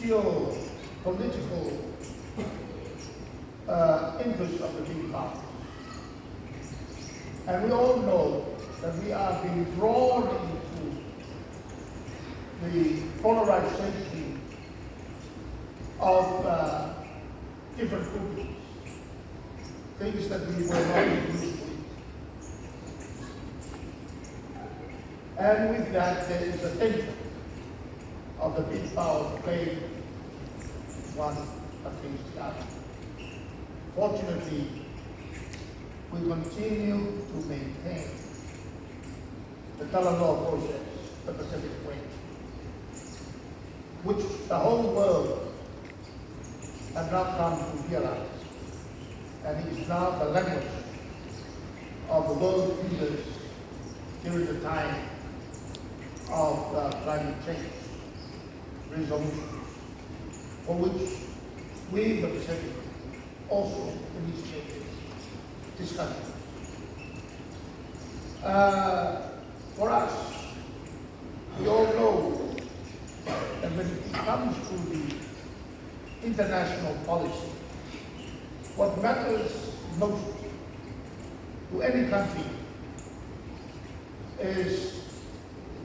geopolitical interest of the big power. And we all know that we are being drawn into the polarization of different groups, things that we were not used to. And with that, there is a danger of the big power playing one against the other. Fortunately, we continue to maintain the Palemia process, the Pacific Way, which the whole world has now come to realize, and it is now the language of the world leaders during the time of climate change resolutions, for which we in the Pacific also initiated discussions. For us, we all know that when it comes to the international policy, what matters most to any country is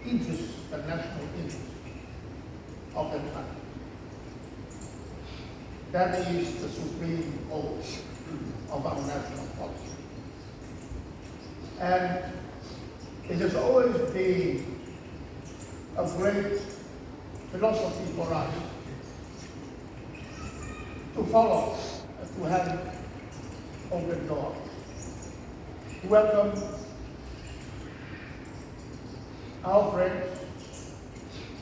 interest, the national interest of that country. That is the supreme goal of our national policy. And it has always been a great philosophy for us to follow, to have open doors, to welcome our friends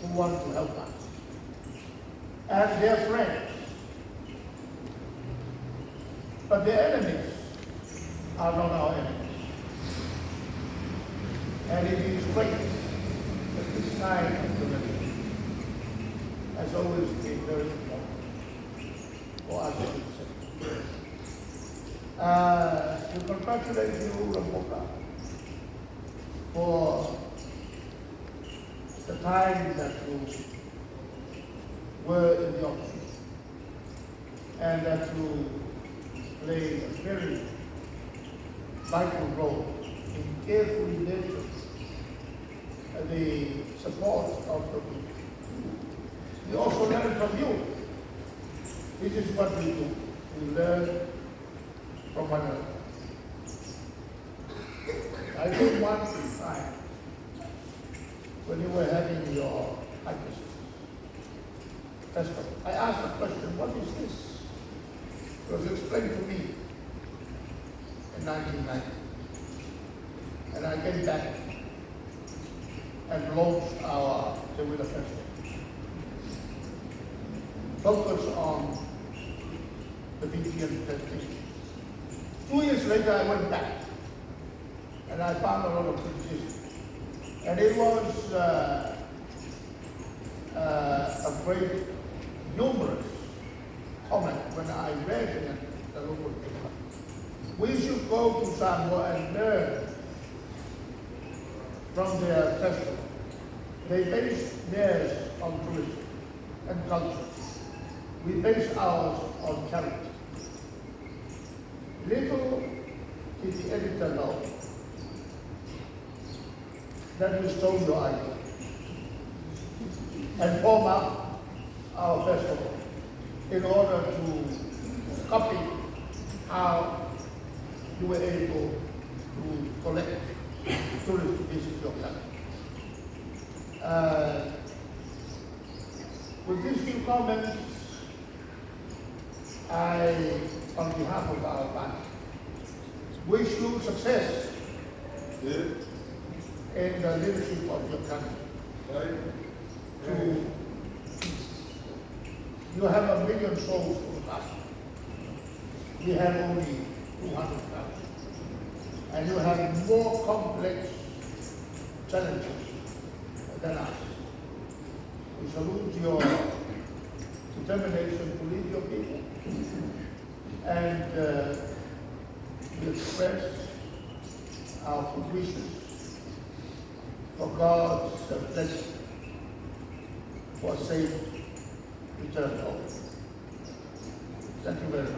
who want to help us, and their friends. But their enemies are not our enemies. And it is great that this kind of relation has always been very important for us to congratulate you, Ramboka, for the time that you were in the opposition, and that you played a very vital role in carefully nurturing the support of the people. We also learn from you. This is what we do. We learn from one another. I think one time when you were having your hypothesis festival, I asked the question, what is this? It was explained to me in 1990. And I came back and launched our Tewila Festival, focused on the Fijian testing. 2 years later, I went back, and I found a lot of criticism. And it was a great, numerous comment when I read in the local paper. We should go to Samoa and learn from their festival. They base theirs on tourism and culture. We base ours on character. Little did the editor know that we stole your idea and form up our festival in order to copy how you were able to collect tourists to visit your country. With these few comments, I, on behalf of our party, wish you success in the leadership of your country. You have 1 million souls to look after. We have only 200,000. And you have more complex challenges than us. We salute your determination to lead your people. And we express our good wishes for God's blessing for a safe return home. Thank you very much.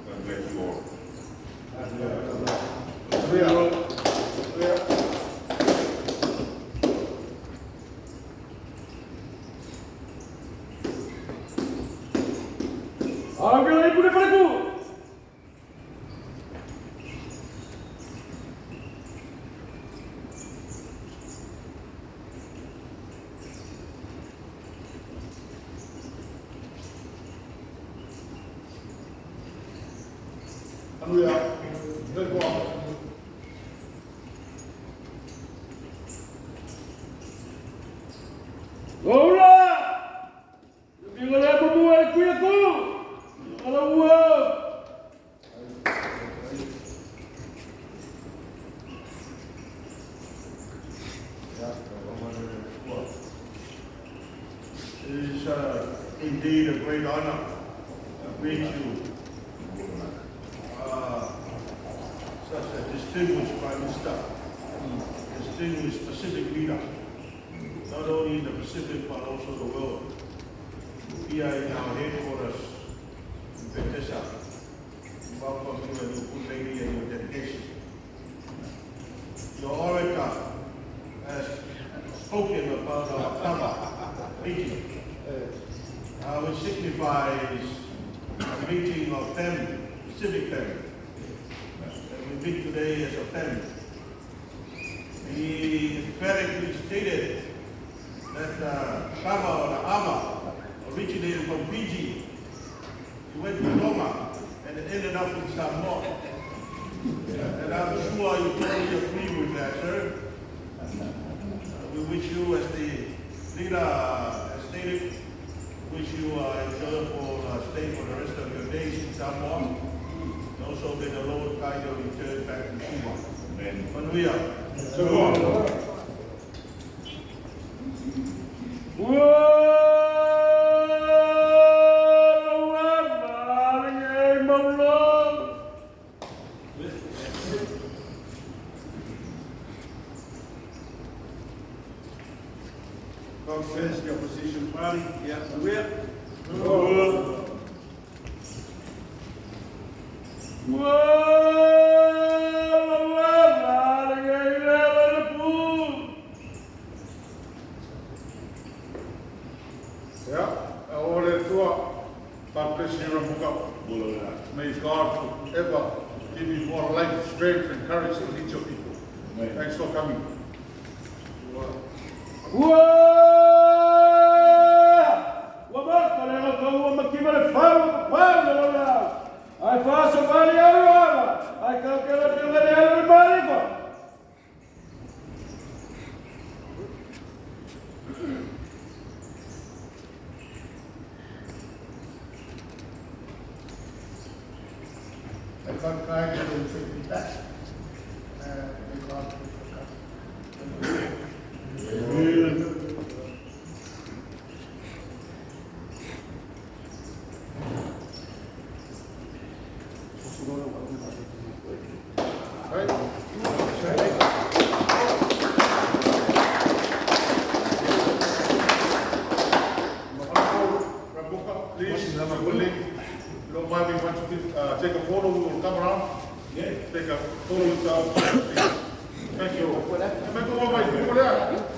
God bless you all. Hallelujah. Let's go on. It is indeed a great honor to greet you, such a distinguished Prime Minister, distinguished Pacific leader, not only in the Pacific but also the world. Here in our headquarters in Bethesda, welcome you and your good lady and your dedication. Your orator has spoken about our cover meeting, which signifies a meeting of family, civic family. And we meet today as a family. He emphatically stated that Kama or the Ama originated from Fiji. He went to Roma and ended up in Samoa. And I'm sure you totally agree with that, sir. We wish you, as the leader has stated, wish you a enjoyable stay for the rest of your days in Samoa. And also may the Lord guide your return back to Cuba. Amen. Hallelujah. God bless the opposition party. Yeah, we're. May God forever give you more life, strength, and courage to lead your people. Thanks for coming. I got trying to take me back. They got me Please, have a good lady. If you don't mind me, why don't you take a photo, we will come around. Yeah. Take a photo yourself. Thank you. Come on, over there.